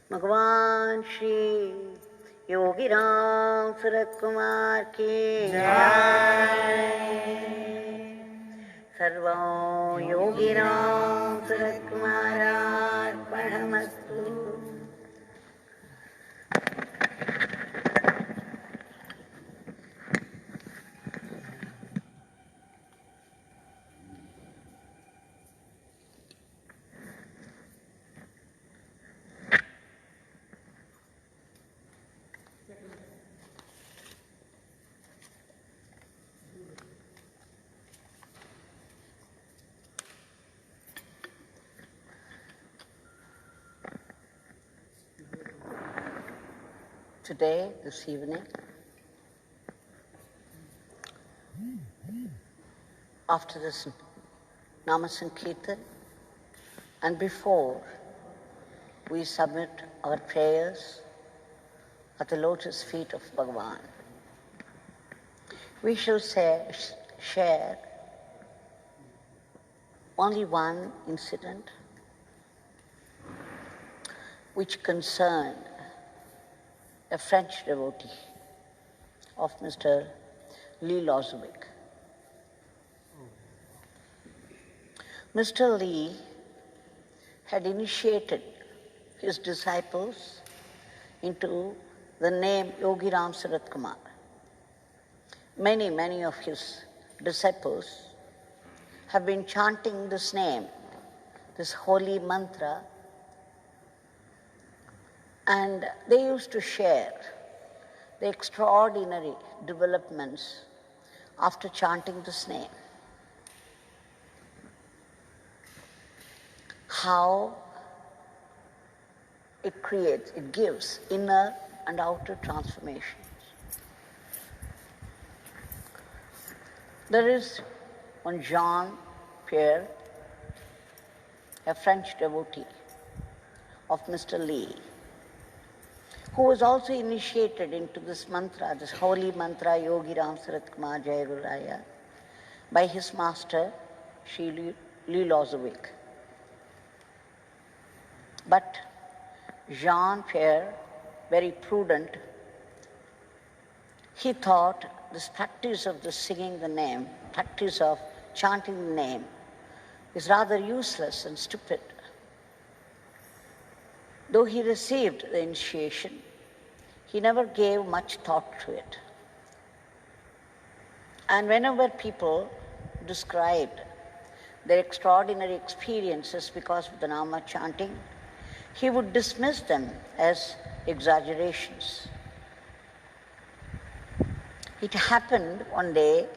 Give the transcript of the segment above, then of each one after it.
Bhagwan Shri Yogi Ramsuratkumar ki Jai. Sarvam Yogi Ramsuratkumar Ashram. Today, this evening, after this Namasankirtan, and before we submit our prayers at the lotus feet of Bhagavan, we shall share only one incident which concerned a French devotee of Mr. Lee Lozowick. Mr. Lee had initiated his disciples into the name Yogi Ramsuratkumar. Many of his disciples have been chanting this name, this holy mantra, and they used to share the extraordinary developments after chanting this name. How it gives inner and outer transformations. There is one Jean-Pierre, a French devotee of Mr. Lee, who was also initiated into this mantra, this holy mantra, Yogi Ramsuratkumar Jai Gururaya, by his master, Sri Lee Lozowick. But Jean-Pierre, very prudent, he thought this practice of the singing the name, practice of chanting the name, is rather useless and stupid. Though he received the initiation, he never gave much thought to it. And whenever people described their extraordinary experiences because of the Nama chanting, he would dismiss them as exaggerations. It happened one day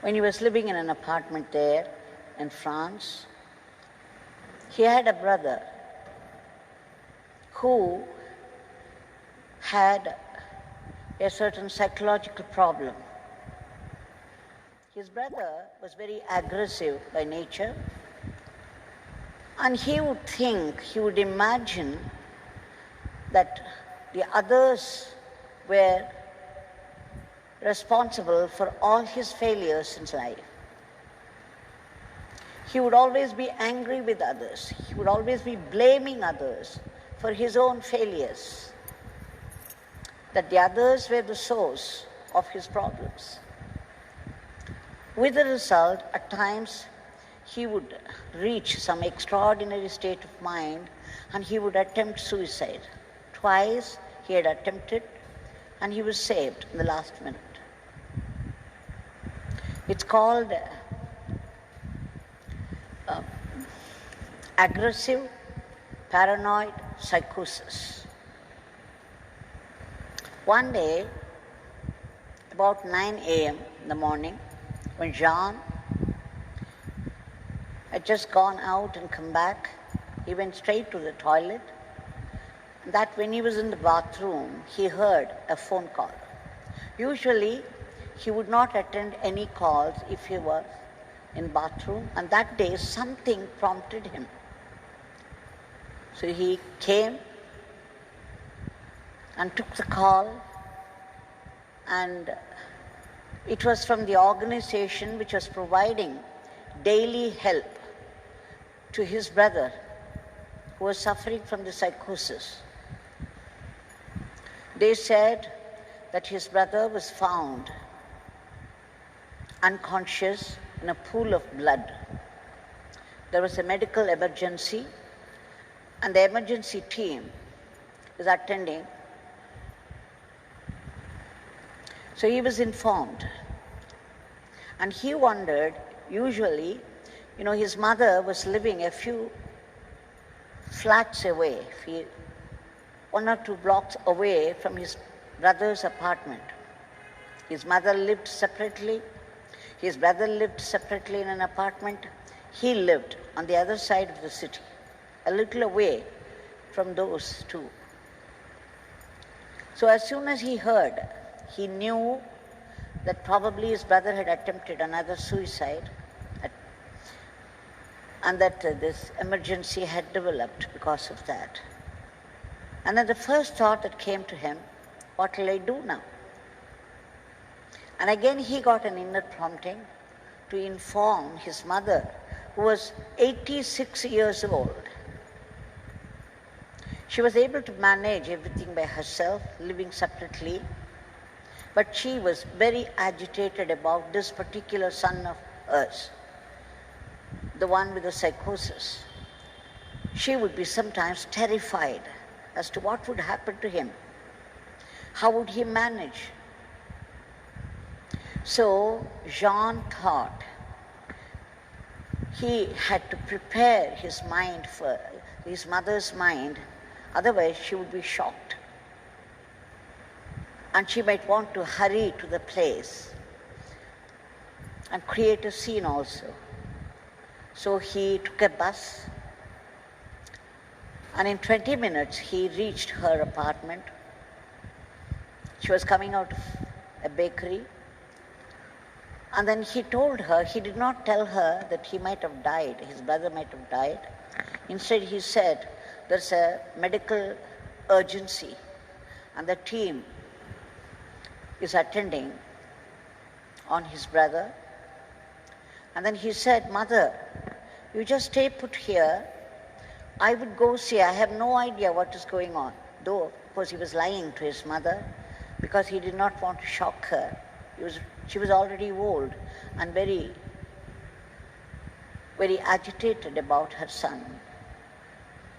when he was living in an apartment there in France. He had a brother who had a certain psychological problem. His brother was very aggressive by nature, and he would imagine that the others were responsible for all his failures in life. He would always be angry with others. He would always be blaming others for his own failures, that the others were the source of his problems. With the result, at times, he would reach some extraordinary state of mind and he would attempt suicide. Twice he had attempted and he was saved in the last minute. It's called aggressive paranoid psychosis. One day, about 9 a.m. in the morning, when Jean had just gone out and come back, he went straight to the toilet. That when he was in the bathroom, he heard a phone call. Usually, he would not attend any calls if he was in bathroom, and that day something prompted him. So he came and took the call, and it was from the organization which was providing daily help to his brother who was suffering from the psychosis. They said that his brother was found unconscious in a pool of blood. There was a medical emergency, and the emergency team was attending. So he was informed, and he wondered, usually, his mother was living a few flats away, 1 or 2 blocks away from his brother's apartment. His mother lived separately, his brother lived separately in an apartment. He lived on the other side of the city, a little away from those two. So as soon as he heard, he knew that probably his brother had attempted another suicide, and that this emergency had developed because of that. And then the first thought that came to him, what will I do now? And again he got an inner prompting to inform his mother, who was 86 years old. She was able to manage everything by herself, living separately, but she was very agitated about this particular son of hers, the one with the psychosis. She would be sometimes terrified as to what would happen to him. How would he manage? So Jean thought he had to prepare his mind for his mother's mind, otherwise she would be shocked. And she might want to hurry to the place and create a scene also. So he took a bus, and in 20 minutes he reached her apartment. She was coming out of a bakery, and then he told her, he did not tell her that he might have died, his brother might have died. Instead he said, there's a medical urgency and the team is attending on his brother. And then he said, Mother, you just stay put here. I would go see. I have no idea what is going on. Though, of course, he was lying to his mother because he did not want to shock her. She was already old and very, very agitated about her son.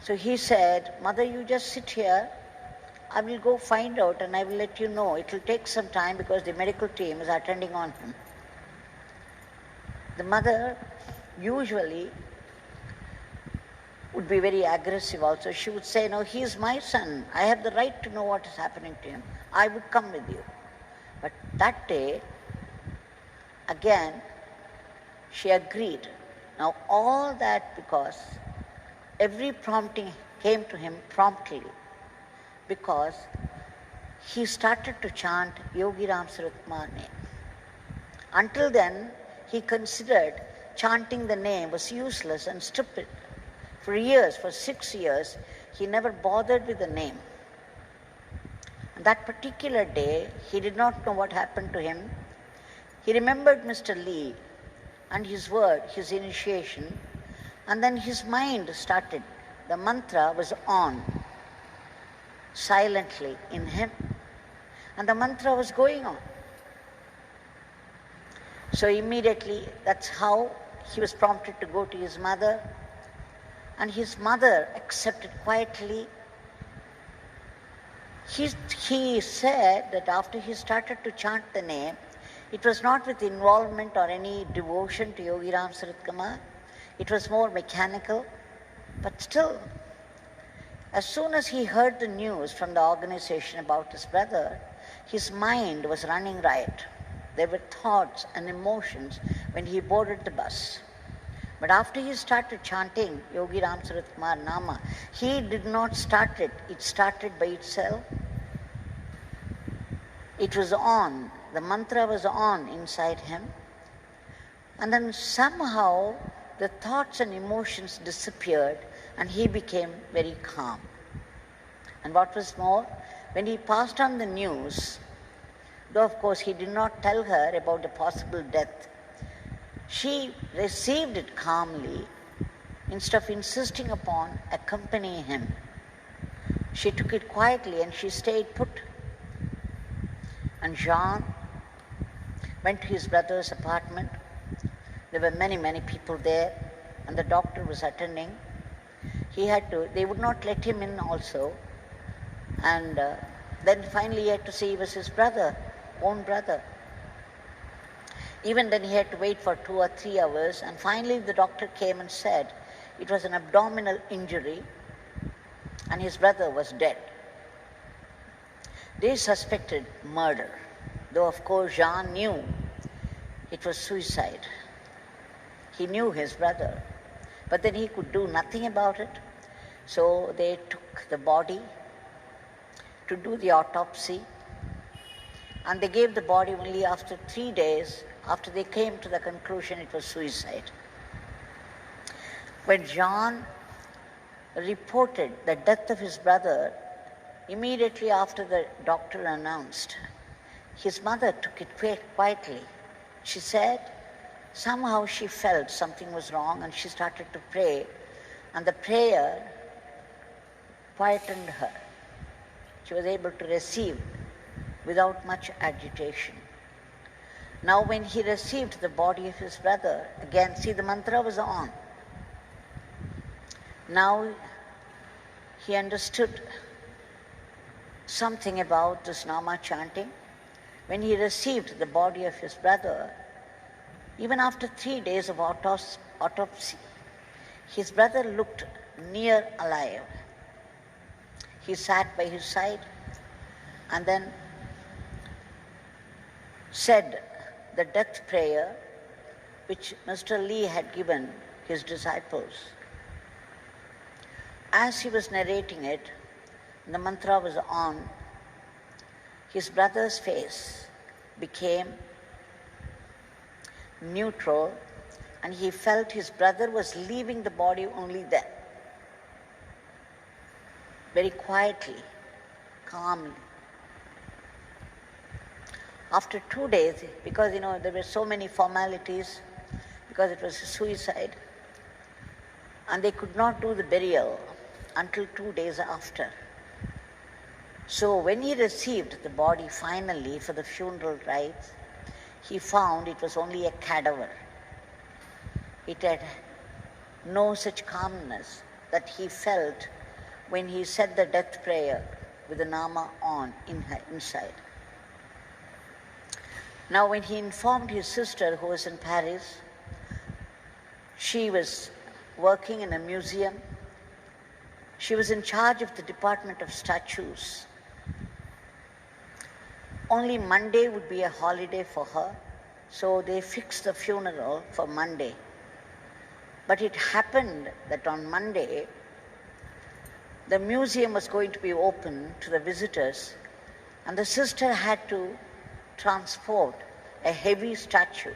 So he said, Mother, you just sit here. I will go find out and I will let you know. It will take some time because the medical team is attending on him. The mother usually would be very aggressive also. She would say, no, he is my son. I have the right to know what is happening to him. I would come with you. But that day, again, she agreed. Now all that because every prompting came to him promptly, because he started to chant Yogi Ramsuratkumar name. Until then, he considered chanting the name was useless and stupid. For years, for 6 years, he never bothered with the name. And that particular day, he did not know what happened to him. He remembered Mr. Lee and his word, his initiation, and then his mind started. The mantra was on, silently in him, and the mantra was going on. So immediately, that's how he was prompted to go to his mother, and his mother accepted quietly. He said that after he started to chant the name, it was not with involvement or any devotion to Yogi Ramsuratkumar. It was more mechanical, but still, as soon as he heard the news from the organization about his brother, his mind was running riot. There were thoughts and emotions when he boarded the bus. But after he started chanting Yogi Ramsuratkumar Nama, he did not start it. It started by itself. It was on. The mantra was on inside him. And then somehow the thoughts and emotions disappeared and he became very calm. And what was more, when he passed on the news, though of course he did not tell her about the possible death, she received it calmly instead of insisting upon accompanying him, she took it quietly and she stayed put. And Jean went to his brother's apartment. There were many, many people there, and the doctor was attending. They would not let him in also. And then finally he had to say he was his brother, own brother. Even then he had to wait for 2 or 3 hours, and finally the doctor came and said it was an abdominal injury and his brother was dead. They suspected murder, though of course Jean knew it was suicide. He knew his brother, but then he could do nothing about it. So they took the body to do the autopsy, and they gave the body only after 3 days after they came to the conclusion it was suicide. When Jean reported the death of his brother, immediately after the doctor announced, his mother took it quite quietly. She said somehow she felt something was wrong and she started to pray, and the prayer quietened her. She was able to receive without much agitation. Now when he received the body of his brother, again, see, the mantra was on. Now he understood something about this nama chanting. When he received the body of his brother, even after 3 days of autopsy, his brother looked near alive. He sat by his side and then said the death prayer which Mr. Lee had given his disciples. As he was narrating it, the mantra was on, his brother's face became neutral and he felt his brother was leaving the body only then. Very quietly, calmly. After 2 days, because there were so many formalities, because it was a suicide, and they could not do the burial until 2 days after. So when he received the body finally for the funeral rites, he found it was only a cadaver. It had no such calmness that he felt when he said the death prayer with the nama on inside. Now when he informed his sister who was in Paris, she was working in a museum. She was in charge of the department of statues. Only Monday would be a holiday for her, so they fixed the funeral for Monday. But it happened that on Monday, the museum was going to be open to the visitors, and the sister had to transport a heavy statue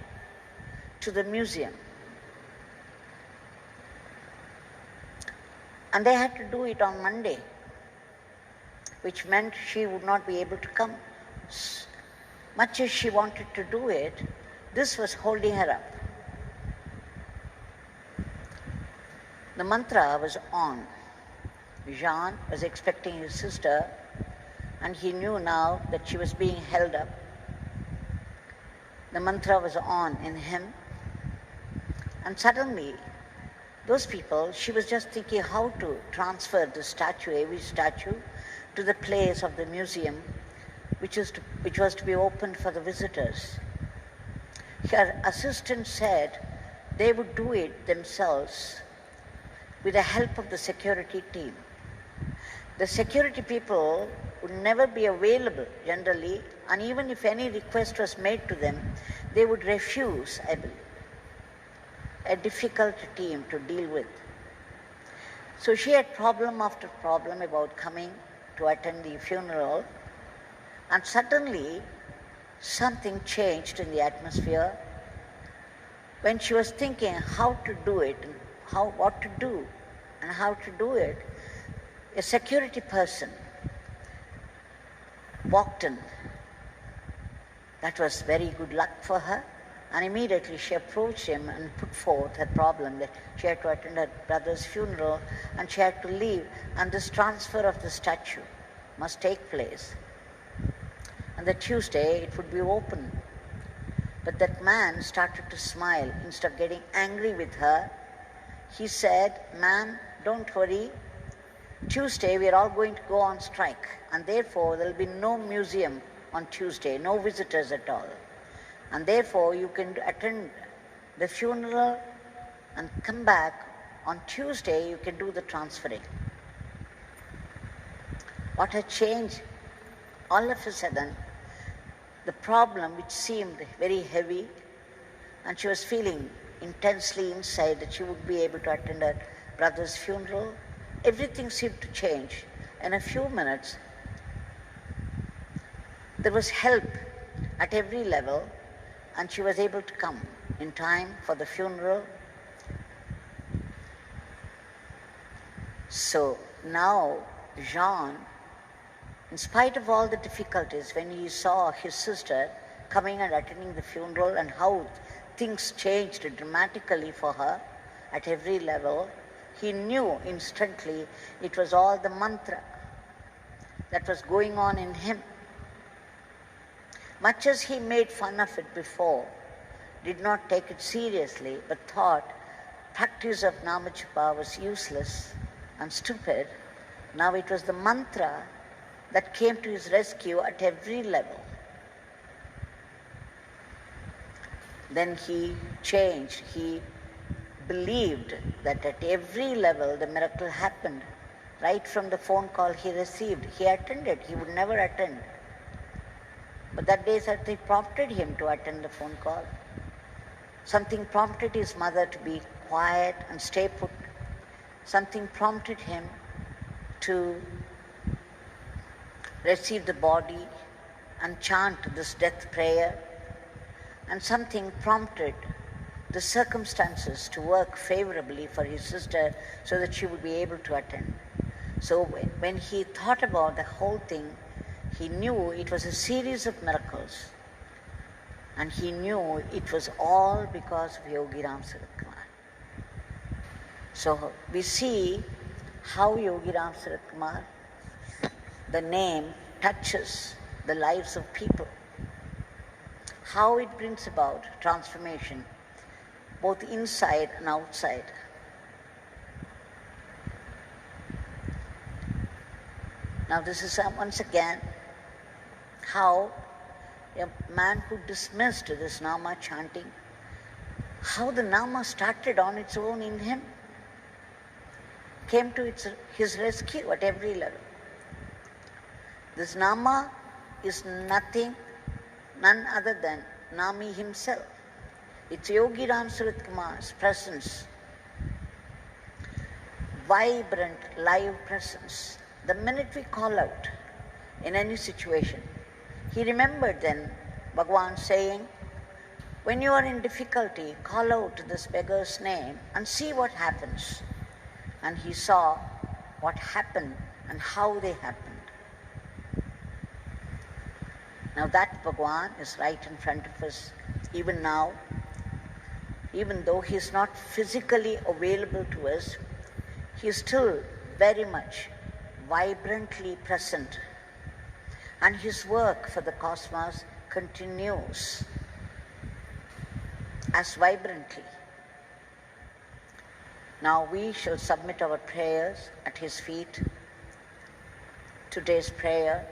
to the museum. And they had to do it on Monday, which meant she would not be able to come. Much as she wanted to do it, this was holding her up. The mantra was on. Jean was expecting his sister, and he knew now that she was being held up. The mantra was on in him, and suddenly those people, she was just thinking how to transfer the statue, every statue, to the place of the museum which was to be opened for the visitors. Her assistant said they would do it themselves with the help of the security team. The security people would never be available generally, and even if any request was made to them, they would refuse, I believe. A difficult team to deal with. So she had problem after problem about coming to attend the funeral, and suddenly something changed in the atmosphere. When she was thinking how to do it, and what to do and how to do it, a security person walked in. That was very good luck for her. And immediately she approached him and put forth her problem that she had to attend her brother's funeral and she had to leave, and this transfer of the statue must take place. And the Tuesday it would be open. But that man started to smile. Instead of getting angry with her, he said, "Ma'am, don't worry. Tuesday we are all going to go on strike, and therefore there will be no museum on Tuesday, no visitors at all. And therefore you can attend the funeral and come back on Tuesday, you can do the transferring." What had changed? All of a sudden, the problem which seemed very heavy, and she was feeling intensely inside that she would be able to attend her brother's funeral, everything seemed to change. In a few minutes, there was help at every level, and she was able to come in time for the funeral. So now Jean, in spite of all the difficulties, when he saw his sister coming and attending the funeral and how things changed dramatically for her at every level, he knew instantly it was all the mantra that was going on in him. Much as he made fun of it before, did not take it seriously, but thought practice of Namajapa was useless and stupid, now it was the mantra that came to his rescue at every level. Then he changed. He believed that at every level the miracle happened. Right from the phone call he received, he attended. He would never attend. But that day something prompted him to attend the phone call. Something prompted his mother to be quiet and stay put. Something prompted him to receive the body and chant this death prayer. And something prompted the circumstances to work favorably for his sister so that she would be able to attend. So when he thought about the whole thing, he knew it was a series of miracles. And he knew it was all because of Yogi Ramsuratkumar. So we see how Yogi Ramsuratkumar, the name, touches the lives of people. How it brings about transformation, both inside and outside. Now this is once again how a man who dismissed this Nama chanting, how the Nama started on its own in him, came to his rescue at every level. This Nama is nothing, none other than Nami himself. It's Yogi Ramsuratkumar's presence, vibrant, live presence. The minute we call out in any situation, he remembered then Bhagwan saying, when you are in difficulty, call out this beggar's name and see what happens. And he saw what happened and how they happened. Now that Bhagwan is right in front of us even now. Even though he is not physically available to us, he is still very much vibrantly present. And his work for the cosmos continues as vibrantly. Now we shall submit our prayers at his feet. Today's prayer